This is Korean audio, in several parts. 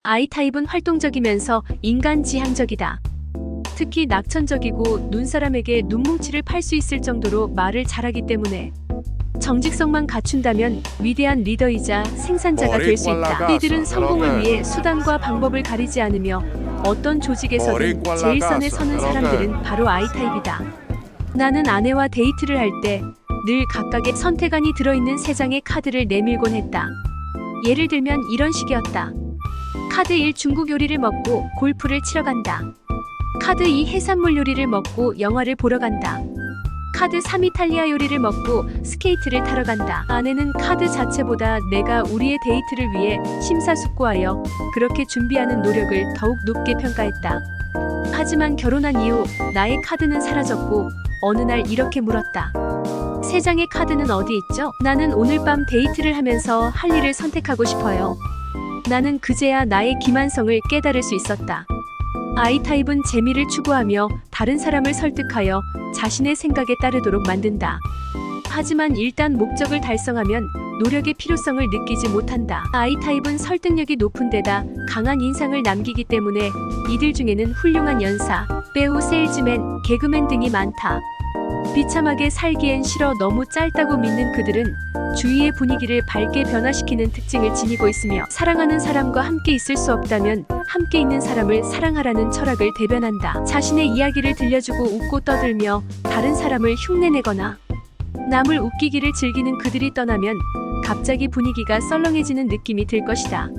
I타입은 활동적이면서 인간지향적이다. 특히 낙천적이고 눈사람에게 눈뭉치를 팔 수 있을 정도로 말을 잘하기 때문에 정직성만 갖춘다면 위대한 리더이자 생산자가 될 수 있다. 이들은 성공을 위해 수단과 방법을 가리지 않으며 어떤 조직에서든 제일 선에 서는 사람들은 바로 I타입이다. 나는 아내와 데이트를 할 때 늘 각각의 선택안이 들어있는 3장의 카드를 내밀곤 했다. 예를 들면 이런 식이었다. 카드 1 중국 요리를 먹고 골프를 치러 간다. 카드 2 해산물 요리를 먹고 영화를 보러 간다. 카드 3 이탈리아 요리를 먹고 스케이트를 타러 간다. 아내는 카드 자체보다 내가 우리의 데이트를 위해 심사숙고하여 그렇게 준비하는 노력을 더욱 높게 평가했다. 하지만 결혼한 이후 나의 카드는 사라졌고 어느 날 이렇게 물었다. 3장의 카드는 어디 있죠? 나는 오늘 밤 데이트를 하면서 할 일을 선택하고 싶어요. 나는 그제야 나의 기만성을 깨달을 수 있었다. I타입은 재미를 추구하며 다른 사람을 설득하여 자신의 생각에 따르도록 만든다. 하지만 일단 목적을 달성하면 노력의 필요성을 느끼지 못한다. I타입은 설득력이 높은 데다 강한 인상을 남기기 때문에 이들 중에는 훌륭한 연사, 배우, 세일즈맨, 개그맨 등이 많다. 비참하게 살기엔 싫어 너무 짧다고 믿는 그들은 주위의 분위기를 밝게 변화시키는 특징을 지니고 있으며 사랑하는 사람과 함께 있을 수 없다면 함께 있는 사람을 사랑하라는 철학을 대변한다. 자신의 이야기를 들려주고 웃고 떠들며 다른 사람을 흉내내거나 남을 웃기기를 즐기는 그들이 떠나면 갑자기 분위기가 썰렁해지는 느낌이 들 것이다.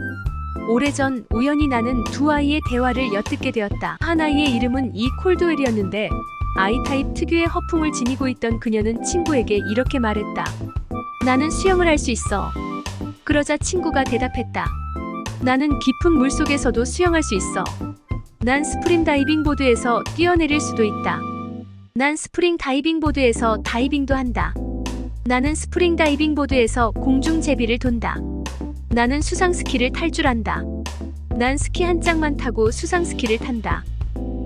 오래전 우연히 나는 두 아이의 대화를 엿듣게 되었다. 한 아이의 이름은 콜드웰이었는데 I타입 특유의 허풍을 지니고 있던 그녀는 친구에게 이렇게 말했다. 나는 수영을 할 수 있어. 그러자 친구가 대답했다. 나는 깊은 물속에서도 수영할 수 있어. 난 스프링 다이빙 보드에서 뛰어내릴 수도 있다. 난 스프링 다이빙 보드에서 다이빙도 한다. 나는 스프링 다이빙 보드에서 공중 제비를 돈다. 나는 수상 스키를 탈 줄 안다. 난 스키 한 짝만 타고 수상 스키를 탄다.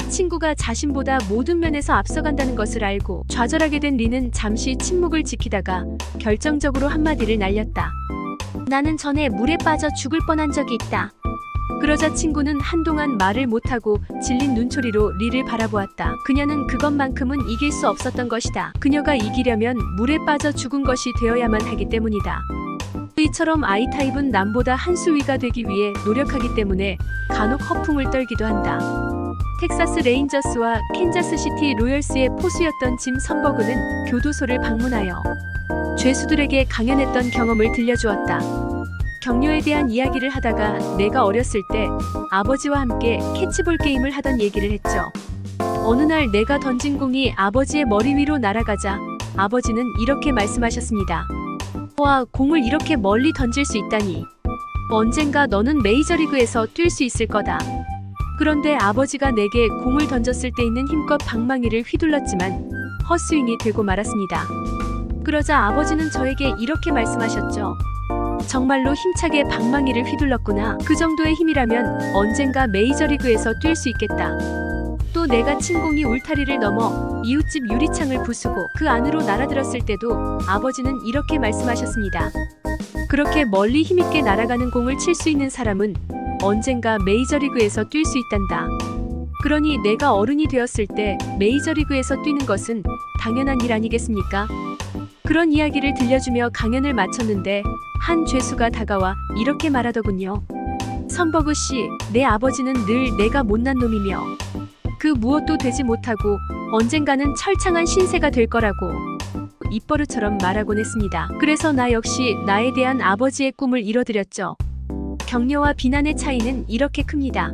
친구가 자신보다 모든 면에서 앞서간다는 것을 알고 좌절하게 된 리는 잠시 침묵을 지키다가 결정적으로 한마디를 날렸다. 나는 전에 물에 빠져 죽을 뻔한 적이 있다. 그러자 친구는 한동안 말을 못하고 질린 눈초리로 리를 바라보았다. 그녀는 그것만큼은 이길 수 없었던 것이다. 그녀가 이기려면 물에 빠져 죽은 것이 되어야만 하기 때문이다. 이처럼 I타입은 남보다 한 수 위가 되기 위해 노력하기 때문에 간혹 허풍을 떨기도 한다. 텍사스 레인저스와 캔자스시티 로열스의 포수였던 짐 선버그는 교도소를 방문하여 죄수들에게 강연했던 경험을 들려주었다. 격려에 대한 이야기를 하다가 내가 어렸을 때 아버지와 함께 캐치볼 게임을 하던 얘기를 했죠. 어느 날 내가 던진 공이 아버지의 머리 위로 날아가자 아버지는 이렇게 말씀하셨습니다. 와, 공을 이렇게 멀리 던질 수 있다니. 언젠가 너는 메이저리그에서 뛸 수 있을 거다. 그런데 아버지가 내게 공을 던졌을 때 있는 힘껏 방망이를 휘둘렀지만 헛스윙이 되고 말았습니다. 그러자 아버지는 저에게 이렇게 말씀하셨죠. 정말로 힘차게 방망이를 휘둘렀구나. 그 정도의 힘이라면 언젠가 메이저리그에서 뛸 수 있겠다. 또 내가 친 공이 울타리를 넘어 이웃집 유리창을 부수고 그 안으로 날아들었을 때도 아버지는 이렇게 말씀하셨습니다. 그렇게 멀리 힘있게 날아가는 공을 칠 수 있는 사람은 언젠가 메이저리그에서 뛸 수 있단다. 그러니 내가 어른이 되었을 때 메이저리그에서 뛰는 것은 당연한 일 아니겠습니까? 그런 이야기를 들려주며 강연을 마쳤는데 한 죄수가 다가와 이렇게 말하더군요. 선버그 씨, 내 아버지는 늘 내가 못난 놈이며 그 무엇도 되지 못하고 언젠가는 철창한 신세가 될 거라고 입버릇처럼 말하곤 했습니다. 그래서 나 역시 나에 대한 아버지의 꿈을 이뤄드렸죠. 격려와 비난의 차이는 이렇게 큽니다.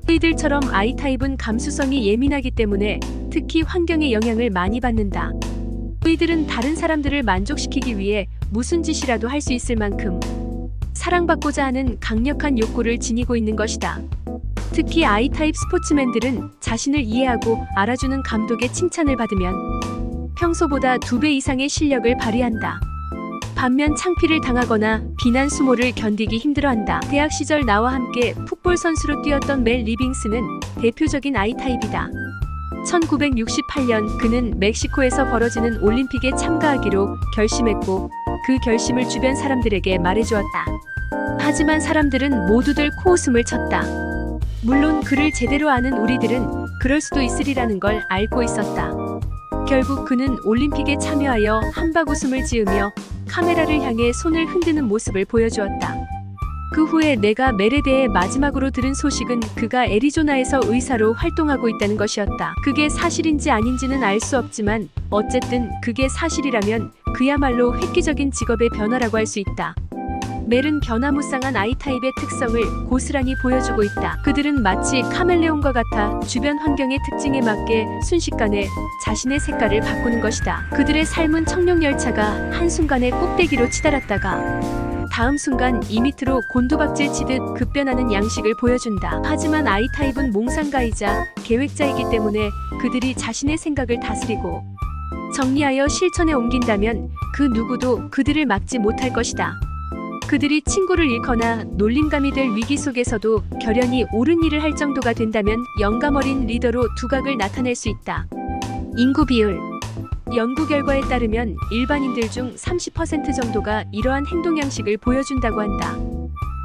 이들처럼 I타입은 감수성이 예민하기 때문에 특히 환경의 영향을 많이 받는다. 이들은 다른 사람들을 만족시키기 위해 무슨 짓이라도 할 수 있을 만큼 사랑받고자 하는 강력한 욕구를 지니고 있는 것이다. 특히 I타입 스포츠맨들은 자신을 이해하고 알아주는 감독의 칭찬을 받으면 평소보다 2배 이상의 실력을 발휘한다. 반면 창피를 당하거나 비난 수모를 견디기 힘들어한다. 대학 시절 나와 함께 풋볼 선수로 뛰었던 멜 리빙스는 대표적인 I타입이다. 1968년 그는 멕시코에서 벌어지는 올림픽에 참가하기로 결심했고 그 결심을 주변 사람들에게 말해주었다. 하지만 사람들은 모두들 코웃음을 쳤다. 물론 그를 제대로 아는 우리들은 그럴 수도 있으리라는 걸 알고 있었다. 결국 그는 올림픽에 참여하여 한박웃음을 지으며 카메라를 향해 손을 흔드는 모습을 보여주었다. 그 후에 내가 멜에 대해 마지막으로 들은 소식은 그가 애리조나에서 의사로 활동하고 있다는 것이었다. 그게 사실인지 아닌지는 알 수 없지만 어쨌든 그게 사실이라면 그야말로 획기적인 직업의 변화라고 할 수 있다. 멜은 변화무쌍한 I타입의 특성을 고스란히 보여주고 있다. 그들은 마치 카멜레온과 같아 주변 환경의 특징에 맞게 순식간에 자신의 색깔을 바꾸는 것이다. 그들의 삶은 청룡열차가 한순간에 꼭대기로 치달았다가 다음 순간 이 밑으로 곤두박질 치듯 급변하는 양식을 보여준다. 하지만 I타입은 몽상가이자 계획자이기 때문에 그들이 자신의 생각을 다스리고 정리하여 실천에 옮긴다면 그 누구도 그들을 막지 못할 것이다. 그들이 친구를 잃거나 놀림감이 될 위기 속에서도 결연히 옳은 일을 할 정도가 된다면 영감어린 리더로 두각을 나타낼 수 있다. 인구 비율. 연구 결과에 따르면 일반인들 중 30% 정도가 이러한 행동 양식을 보여준다고 한다.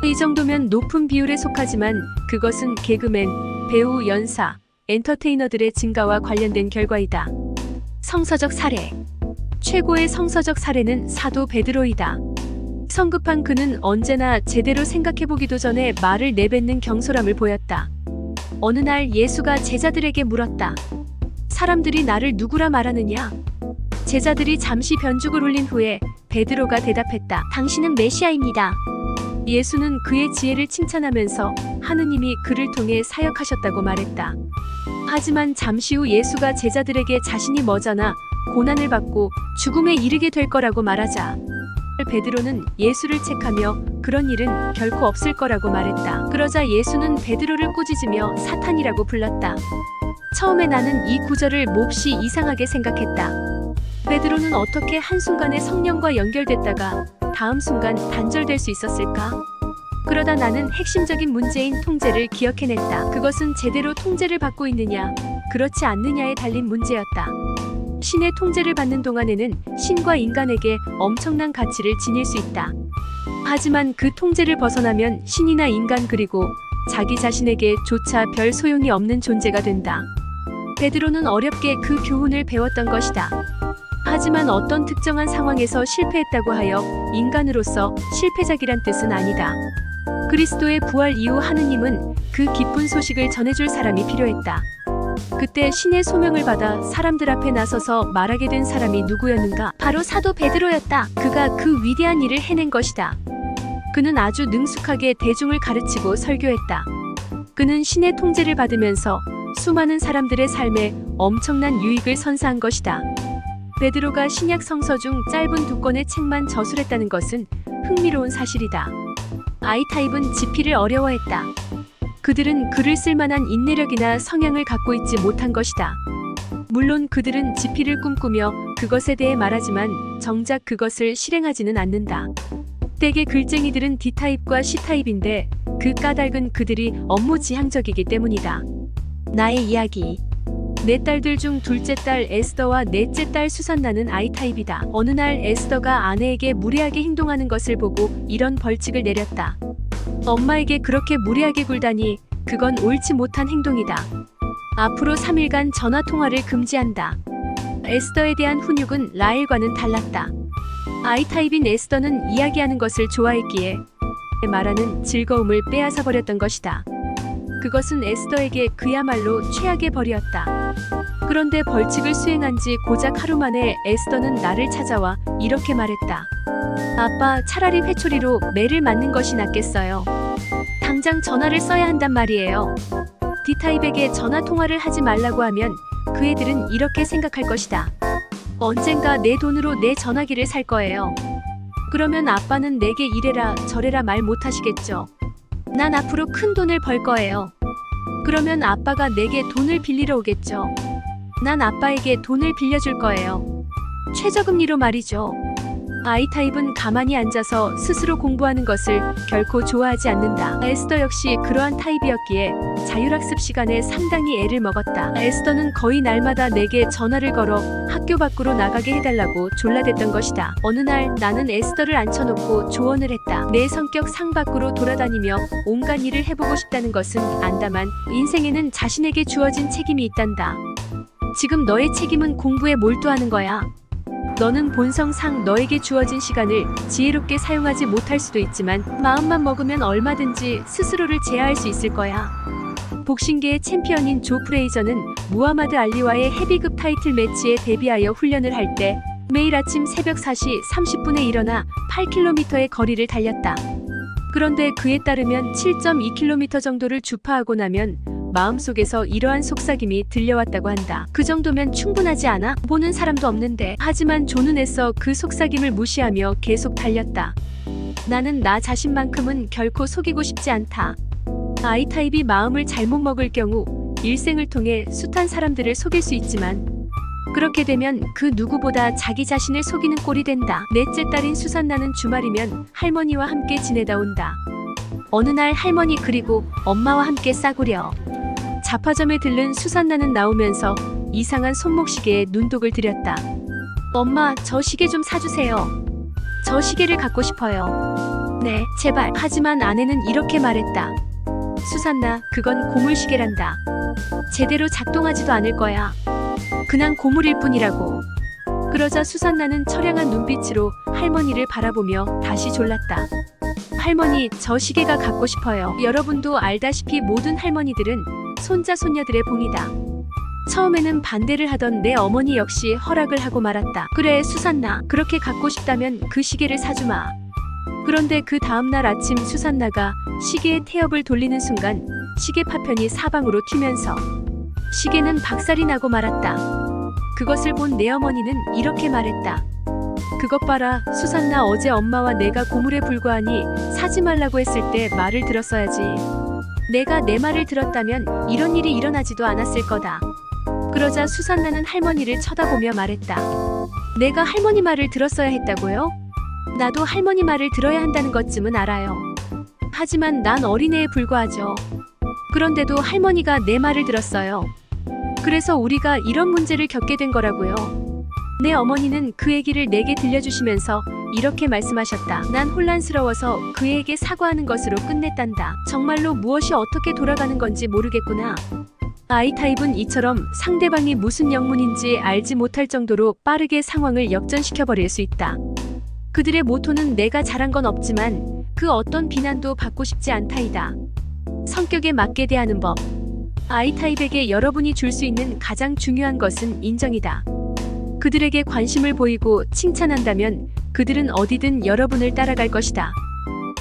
이 정도면 높은 비율에 속하지만 그것은 개그맨, 배우, 연사, 엔터테이너들의 증가와 관련된 결과이다. 성서적 사례. 최고의 성서적 사례는 사도 베드로이다. 성급한 그는 언제나 제대로 생각해보기도 전에 말을 내뱉는 경솔함을 보였다. 어느 날 예수가 제자들에게 물었다. 사람들이 나를 누구라 말하느냐? 제자들이 잠시 변죽을 울린 후에 베드로가 대답했다. 당신은 메시아입니다. 예수는 그의 지혜를 칭찬하면서 하느님이 그를 통해 사역하셨다고 말했다. 하지만 잠시 후 예수가 제자들에게 자신이 머저나 고난을 받고 죽음에 이르게 될 거라고 말하자 베드로는 예수를 책하며 그런 일은 결코 없을 거라고 말했다. 그러자 예수는 베드로를 꾸짖으며 사탄이라고 불렀다. 처음에 나는 이 구절을 몹시 이상하게 생각했다. 베드로는 어떻게 한순간에 성령과 연결됐다가 다음 순간 단절될 수 있었을까? 그러다 나는 핵심적인 문제인 통제를 기억해냈다. 그것은 제대로 통제를 받고 있느냐, 그렇지 않느냐에 달린 문제였다. 신의 통제를 받는 동안에는 신과 인간에게 엄청난 가치를 지닐 수 있다. 하지만 그 통제를 벗어나면 신이나 인간 그리고 자기 자신에게 조차 별 소용이 없는 존재가 된다. 베드로는 어렵게 그 교훈을 배웠던 것이다. 하지만 어떤 특정한 상황에서 실패했다고 하여 인간으로서 실패작이란 뜻은 아니다. 그리스도의 부활 이후 하느님은 그 기쁜 소식을 전해줄 사람이 필요했다. 그때 신의 소명을 받아 사람들 앞에 나서서 말하게 된 사람이 누구였는가? 바로 사도 베드로였다. 그가 그 위대한 일을 해낸 것이다. 그는 아주 능숙하게 대중을 가르치고 설교했다. 그는 신의 통제를 받으면서 수많은 사람들의 삶에 엄청난 유익을 선사한 것이다. 베드로가 신약 성서 중 짧은 2권의 책만 저술했다는 것은 흥미로운 사실이다. I타입은 지피를 어려워했다. 그들은 글을 쓸만한 인내력이나 성향을 갖고 있지 못한 것이다. 물론 그들은 지피를 꿈꾸며 그것에 대해 말하지만 정작 그것을 실행하지는 않는다. 때게 글쟁이들은 D타입과 C타입인데 그 까닭은 그들이 업무 지향적이기 때문이다. 나의 이야기. 내 딸들 중 둘째 딸 에스더와 넷째 딸 수산나는 I타입이다. 어느 날 에스더가 아내에게 무례하게 행동하는 것을 보고 이런 벌칙을 내렸다. 엄마에게 그렇게 무례하게 굴다니 그건 옳지 못한 행동이다. 앞으로 3일간 전화통화를 금지한다. 에스더에 대한 훈육은 라헬과는 달랐다. I타입인 에스더는 이야기하는 것을 좋아했기에 말하는 즐거움을 빼앗아 버렸던 것이다. 그것은 에스더에게 그야말로 최악의 벌이었다. 그런데 벌칙을 수행한 지 고작 하루 만에 에스더는 나를 찾아와 이렇게 말했다. 아빠, 차라리 회초리로 매를 맞는 것이 낫겠어요. 당장 전화를 써야 한단 말이에요. D타입에게 전화통화를 하지 말라고 하면 그 애들은 이렇게 생각할 것이다. 언젠가 내 돈으로 내 전화기를 살 거예요. 그러면 아빠는 내게 이래라 저래라 말 못하시겠죠. 난 앞으로 큰 돈을 벌 거예요. 그러면 아빠가 내게 돈을 빌리러 오겠죠. 난 아빠에게 돈을 빌려줄 거예요. 최저금리로 말이죠. I타입은 가만히 앉아서 스스로 공부하는 것을 결코 좋아하지 않는다. 에스더 역시 그러한 타입이었기에 자율학습 시간에 상당히 애를 먹었다. 에스더는 거의 날마다 내게 전화를 걸어 학교 밖으로 나가게 해달라고 졸라댔던 것이다. 어느 날 나는 에스더를 앉혀놓고 조언을 했다. 내 성격 상밖으로 돌아다니며 온갖 일을 해보고 싶다는 것은 안다만 인생에는 자신에게 주어진 책임이 있단다. 지금 너의 책임은 공부에 몰두하는 거야. 너는 본성상 너에게 주어진 시간을 지혜롭게 사용하지 못할 수도 있지만 마음만 먹으면 얼마든지 스스로를 제어할 수 있을 거야. 복싱계의 챔피언인 조 프레이저는 무하마드 알리와의 헤비급 타이틀 매치에 대비하여 훈련을 할 때 매일 아침 새벽 4시 30분에 일어나 8km의 거리를 달렸다. 그런데 그에 따르면 7.2km 정도를 주파하고 나면 마음속에서 이러한 속삭임이 들려왔다고 한다. 그 정도면 충분하지 않아? 보는 사람도 없는데. 하지만 조는 애써 그 속삭임을 무시하며 계속 달렸다. 나는 나 자신만큼은 결코 속이고 싶지 않다. I타입이 마음을 잘못 먹을 경우 일생을 통해 숱한 사람들을 속일 수 있지만 그렇게 되면 그 누구보다 자기 자신을 속이는 꼴이 된다. 넷째 딸인 수산나는 주말이면 할머니와 함께 지내다 온다. 어느 날 할머니 그리고 엄마와 함께 싸구려 잡화점에 들른 수산나는 나오면서 이상한 손목시계에 눈독을 들였다. 엄마, 저 시계 좀 사주세요. 저 시계를 갖고 싶어요. 네, 제발. 하지만 아내는 이렇게 말했다. 수산나, 그건 고물시계란다. 제대로 작동하지도 않을 거야. 그냥 고물일 뿐이라고. 그러자 수산나는 처량한 눈빛으로 할머니를 바라보며 다시 졸랐다. 할머니, 저 시계가 갖고 싶어요. 여러분도 알다시피 모든 할머니들은 손자 손녀들의 봉이다. 처음에는 반대를 하던 내 어머니 역시 허락을 하고 말았다. 그래 수산나, 그렇게 갖고 싶다면 그 시계를 사주마. 그런데 그 다음날 아침 수산나가 시계의 태엽을 돌리는 순간 시계 파편이 사방으로 튀면서 시계는 박살이 나고 말았다. 그것을 본 내 어머니는 이렇게 말했다. 그것 봐라, 수산나, 어제 엄마와 내가 고물에 불과하니 사지 말라고 했을 때 말을 들었어야지. 내가 내 말을 들었다면 이런 일이 일어나지도 않았을 거다. 그러자 수산나는 할머니를 쳐다보며 말했다. 내가 할머니 말을 들었어야 했다고요? 나도 할머니 말을 들어야 한다는 것쯤은 알아요. 하지만 난 어린애에 불과하죠. 그런데도 할머니가 내 말을 들었어요. 그래서 우리가 이런 문제를 겪게 된 거라고요. 내 어머니는 그 얘기를 내게 들려주시면서 이렇게 말씀하셨다. 난 혼란스러워서 그에게 사과하는 것으로 끝냈단다. 정말로 무엇이 어떻게 돌아가는 건지 모르겠구나. I타입은 이처럼 상대방이 무슨 영문인지 알지 못할 정도로 빠르게 상황을 역전시켜버릴 수 있다. 그들의 모토는 내가 잘한 건 없지만 그 어떤 비난도 받고 싶지 않다이다. 성격에 맞게 대하는 법. I타입에게 여러분이 줄 수 있는 가장 중요한 것은 인정이다. 그들에게 관심을 보이고 칭찬한다면 그들은 어디든 여러분을 따라갈 것이다.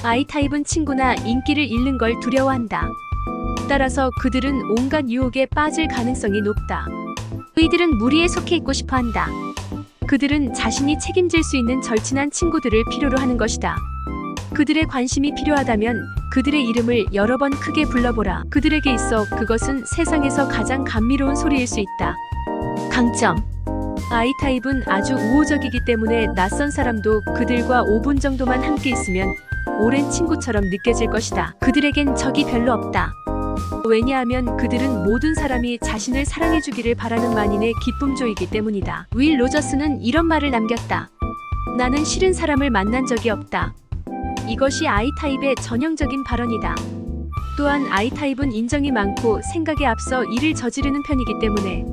I타입은 친구나 인기를 잃는 걸 두려워한다. 따라서 그들은 온갖 유혹에 빠질 가능성이 높다. 의들은 무리에 속해 있고 싶어 한다. 그들은 자신이 책임질 수 있는 절친한 친구들을 필요로 하는 것이다. 그들의 관심이 필요하다면 그들의 이름을 여러 번 크게 불러보라. 그들에게 있어 그것은 세상에서 가장 감미로운 소리일 수 있다. 강점. I타입은 아주 우호적이기 때문에 낯선 사람도 그들과 5분 정도만 함께 있으면 오랜 친구처럼 느껴질 것이다. 그들에겐 적이 별로 없다. 왜냐하면 그들은 모든 사람이 자신을 사랑해주기를 바라는 만인의 기쁨조이기 때문이다. 윌 로저스는 이런 말을 남겼다. 나는 싫은 사람을 만난 적이 없다. 이것이 I타입의 전형적인 발언이다. 또한 I타입은 인정이 많고 생각에 앞서 일을 저지르는 편이기 때문에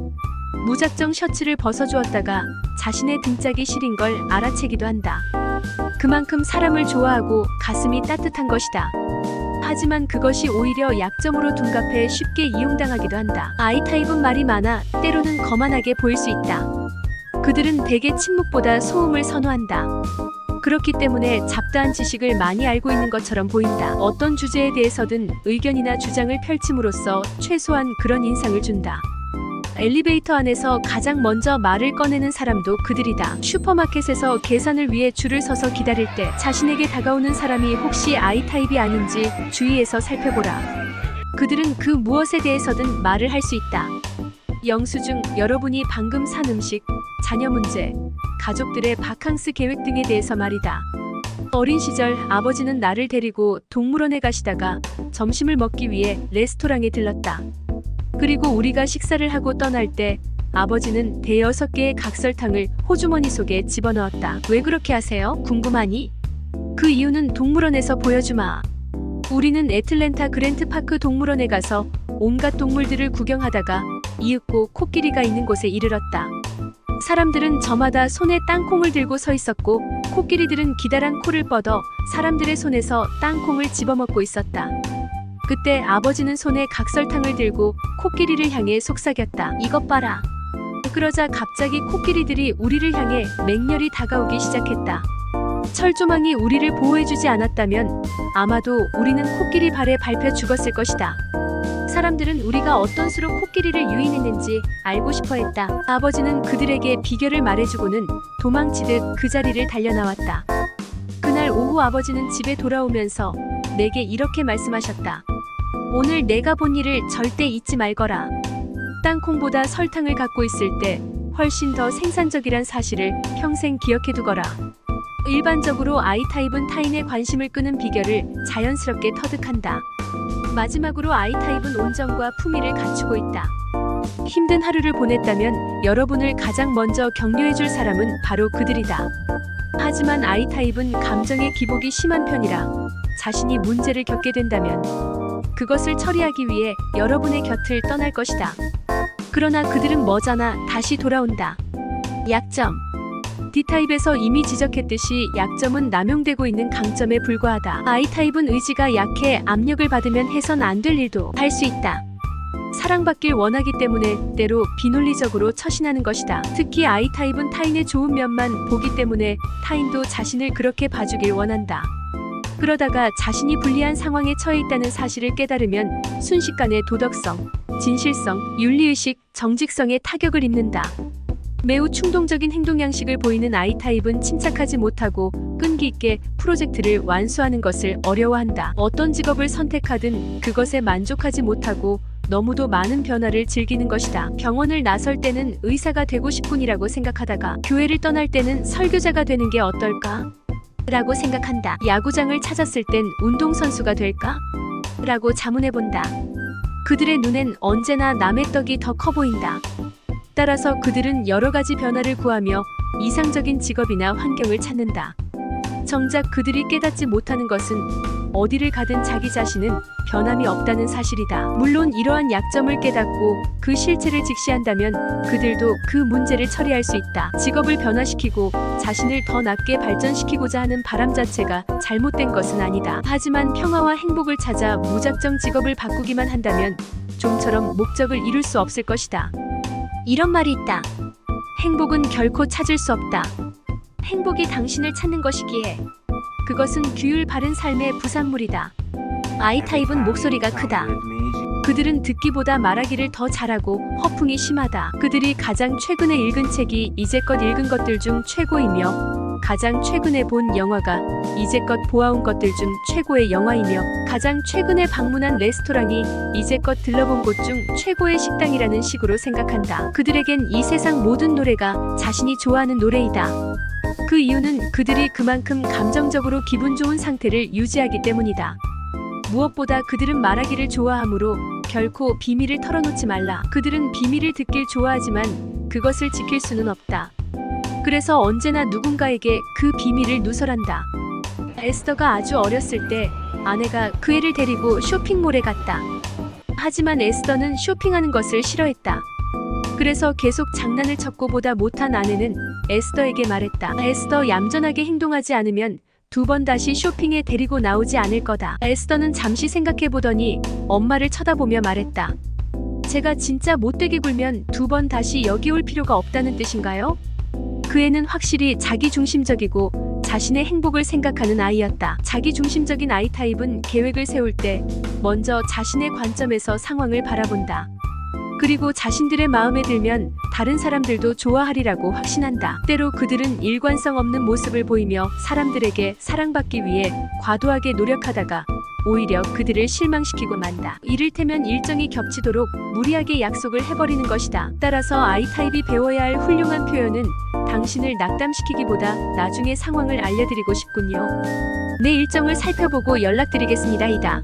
무작정 셔츠를 벗어주었다가 자신의 등짝이 시린 걸 알아채기도 한다. 그만큼 사람을 좋아하고 가슴이 따뜻한 것이다. 하지만 그것이 오히려 약점으로 둔갑해 쉽게 이용당하기도 한다. I타입은 말이 많아 때로는 거만하게 보일 수 있다. 그들은 대개 침묵보다 소음을 선호한다. 그렇기 때문에 잡다한 지식을 많이 알고 있는 것처럼 보인다. 어떤 주제에 대해서든 의견이나 주장을 펼침으로써 최소한 그런 인상을 준다. 엘리베이터 안에서 가장 먼저 말을 꺼내는 사람도 그들이다. 슈퍼마켓에서 계산을 위해 줄을 서서 기다릴 때 자신에게 다가오는 사람이 혹시 I타입이 아닌지 주의해서 살펴보라. 그들은 그 무엇에 대해서든 말을 할 수 있다. 영수증, 여러분이 방금 산 음식, 자녀 문제, 가족들의 바캉스 계획 등에 대해서 말이다. 어린 시절 아버지는 나를 데리고 동물원에 가시다가 점심을 먹기 위해 레스토랑에 들렀다. 그리고 우리가 식사를 하고 떠날 때 아버지는 대여섯 개의 각설탕을 호주머니 속에 집어넣었다. 왜 그렇게 하세요? 궁금하니? 그 이유는 동물원에서 보여주마. 우리는 애틀랜타 그랜트파크 동물원에 가서 온갖 동물들을 구경하다가 이윽고 코끼리가 있는 곳에 이르렀다. 사람들은 저마다 손에 땅콩을 들고 서 있었고 코끼리들은 기다란 코를 뻗어 사람들의 손에서 땅콩을 집어먹고 있었다. 그때 아버지는 손에 각설탕을 들고 코끼리를 향해 속삭였다. 이것 봐라. 그러자 갑자기 코끼리들이 우리를 향해 맹렬히 다가오기 시작했다. 철조망이 우리를 보호해주지 않았다면 아마도 우리는 코끼리 발에 밟혀 죽었을 것이다. 사람들은 우리가 어떤 수로 코끼리를 유인했는지 알고 싶어 했다. 아버지는 그들에게 비결을 말해주고는 도망치듯 그 자리를 달려나왔다. 그날 오후 아버지는 집에 돌아오면서 내게 이렇게 말씀하셨다. 오늘 내가 본 일을 절대 잊지 말거라. 땅콩보다 설탕을 갖고 있을 때 훨씬 더 생산적이란 사실을 평생 기억해두거라. 일반적으로 I타입은 타인의 관심을 끄는 비결을 자연스럽게 터득한다. 마지막으로 I타입은 온정과 품위를 갖추고 있다. 힘든 하루를 보냈다면 여러분을 가장 먼저 격려해줄 사람은 바로 그들이다. 하지만 I타입은 감정의 기복이 심한 편이라 자신이 문제를 겪게 된다면 그것을 처리하기 위해 여러분의 곁을 떠날 것이다. 그러나 그들은 머지않아 다시 돌아온다. 약점. D타입에서 이미 지적했듯이 약점은 남용되고 있는 강점에 불과하다. I타입은 의지가 약해 압력을 받으면 해선 안 될 일도 할 수 있다. 사랑받길 원하기 때문에 때로 비논리적으로 처신하는 것이다. 특히 I타입은 타인의 좋은 면만 보기 때문에 타인도 자신을 그렇게 봐주길 원한다. 그러다가 자신이 불리한 상황에 처해 있다는 사실을 깨달으면 순식간에 도덕성, 진실성, 윤리의식, 정직성에 타격을 입는다. 매우 충동적인 행동 양식을 보이는 I타입은 침착하지 못하고 끈기 있게 프로젝트를 완수하는 것을 어려워한다. 어떤 직업을 선택하든 그것에 만족하지 못하고 너무도 많은 변화를 즐기는 것이다. 병원을 나설 때는 의사가 되고 싶군이라고 생각하다가 교회를 떠날 때는 설교자가 되는 게 어떨까? 라고 생각한다. 야구장을 찾았을 땐 운동선수가 될까? 라고 자문해본다. 그들의 눈엔 언제나 남의 떡이 더 커 보인다. 따라서 그들은 여러 가지 변화를 구하며 이상적인 직업이나 환경을 찾는다. 정작 그들이 깨닫지 못하는 것은 어디를 가든 자기 자신은 변함이 없다는 사실이다. 물론 이러한 약점을 깨닫고 그 실체를 직시한다면 그들도 그 문제를 처리할 수 있다. 직업을 변화시키고 자신을 더 낮게 발전시키고자 하는 바람 자체가 잘못된 것은 아니다. 하지만 평화와 행복을 찾아 무작정 직업을 바꾸기만 한다면 좀처럼 목적을 이룰 수 없을 것이다. 이런 말이 있다. 행복은 결코 찾을 수 없다. 행복이 당신을 찾는 것이기에 그것은 규율 바른 삶의 부산물이다. I타입은 목소리가 크다. 그들은 듣기보다 말하기를 더 잘하고 허풍이 심하다. 그들이 가장 최근에 읽은 책이 이제껏 읽은 것들 중 최고이며 가장 최근에 본 영화가 이제껏 보아온 것들 중 최고의 영화이며 가장 최근에 방문한 레스토랑이 이제껏 들러본 곳 중 최고의 식당이라는 식으로 생각한다. 그들에겐 이 세상 모든 노래가 자신이 좋아하는 노래이다. 그 이유는 그들이 그만큼 감정적으로 기분 좋은 상태를 유지하기 때문이다. 무엇보다 그들은 말하기를 좋아하므로 결코 비밀을 털어놓지 말라. 그들은 비밀을 듣길 좋아하지만 그것을 지킬 수는 없다. 그래서 언제나 누군가에게 그 비밀을 누설한다. 에스더가 아주 어렸을 때 아내가 그 애를 데리고 쇼핑몰에 갔다. 하지만 에스더는 쇼핑하는 것을 싫어했다. 그래서 계속 장난을 쳤고 보다 못한 아내는 에스더에게 말했다. 에스더, 얌전하게 행동하지 않으면 2번 다시 쇼핑에 데리고 나오지 않을 거다. 에스더는 잠시 생각해보더니 엄마를 쳐다보며 말했다. 제가 진짜 못되게 굴면 2번 다시 여기 올 필요가 없다는 뜻인가요? 그 애는 확실히 자기중심적이고 자신의 행복을 생각하는 아이였다. 자기중심적인 I타입은 계획을 세울 때 먼저 자신의 관점에서 상황을 바라본다. 그리고 자신들의 마음에 들면 다른 사람들도 좋아하리라고 확신한다. 때로 그들은 일관성 없는 모습을 보이며 사람들에게 사랑받기 위해 과도하게 노력하다가 오히려 그들을 실망시키고 만다. 이를테면 일정이 겹치도록 무리하게 약속을 해버리는 것이다. 따라서 I타입이 배워야 할 훌륭한 표현은 당신을 낙담시키기보다 나중에 상황을 알려드리고 싶군요. 내 일정을 살펴보고 연락드리겠습니다. 이다.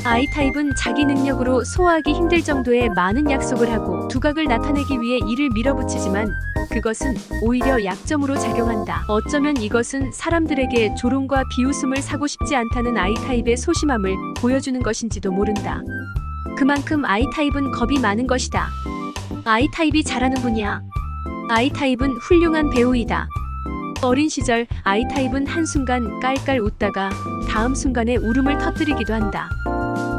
I타입은 자기 능력으로 소화하기 힘들 정도의 많은 약속을 하고 두각을 나타내기 위해 이를 밀어붙이지만 그것은 오히려 약점으로 작용한다. 어쩌면 이것은 사람들에게 조롱과 비웃음을 사고 싶지 않다는 I타입의 소심함을 보여주는 것인지도 모른다. 그만큼 I타입은 겁이 많은 것이다. I타입이 잘하는 분야. I타입은 훌륭한 배우이다. 어린 시절 I타입은 한순간 깔깔 웃다가 다음 순간에 울음을 터뜨리기도 한다.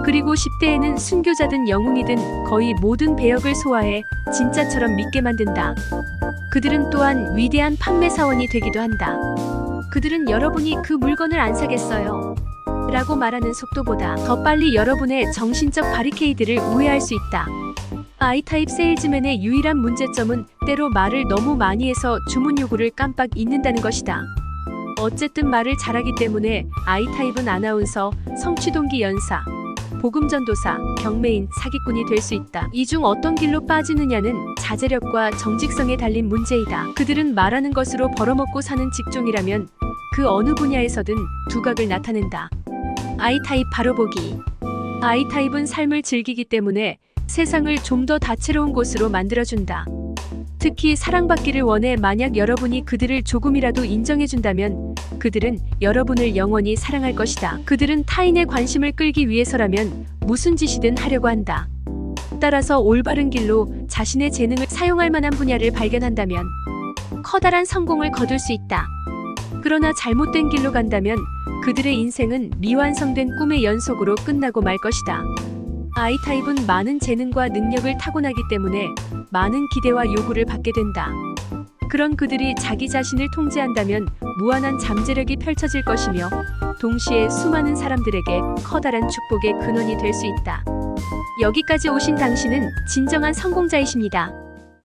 그리고 10대에는 순교자든 영웅이든 거의 모든 배역을 소화해 진짜처럼 믿게 만든다. 그들은 또한 위대한 판매사원이 되기도 한다. 그들은 여러분이 그 물건을 안 사겠어요 라고 말하는 속도보다 더 빨리 여러분의 정신적 바리케이드를 우회할 수 있다. I타입 세일즈맨의 유일한 문제점은 때로 말을 너무 많이 해서 주문 요구를 깜빡 잊는다는 것이다. 어쨌든 말을 잘하기 때문에 I타입은 아나운서, 성취동기 연사, 복음전도사, 경매인, 사기꾼이 될 수 있다. 이 중 어떤 길로 빠지느냐는 자제력과 정직성에 달린 문제이다. 그들은 말하는 것으로 벌어먹고 사는 직종이라면 그 어느 분야에서든 두각을 나타낸다. I타입 바로 보기. I타입은 삶을 즐기기 때문에 세상을 좀 더 다채로운 곳으로 만들어준다. 특히 사랑받기를 원해 만약 여러분이 그들을 조금이라도 인정해준다면 그들은 여러분을 영원히 사랑할 것이다. 그들은 타인의 관심을 끌기 위해서라면 무슨 짓이든 하려고 한다. 따라서 올바른 길로 자신의 재능을 사용할 만한 분야를 발견한다면 커다란 성공을 거둘 수 있다. 그러나 잘못된 길로 간다면 그들의 인생은 미완성된 꿈의 연속으로 끝나고 말 것이다. I타입은 많은 재능과 능력을 타고나기 때문에 많은 기대와 요구를 받게 된다. 그런 그들이 자기 자신을 통제한다면 무한한 잠재력이 펼쳐질 것이며 동시에 수많은 사람들에게 커다란 축복의 근원이 될 수 있다. 여기까지 오신 당신은 진정한 성공자이십니다.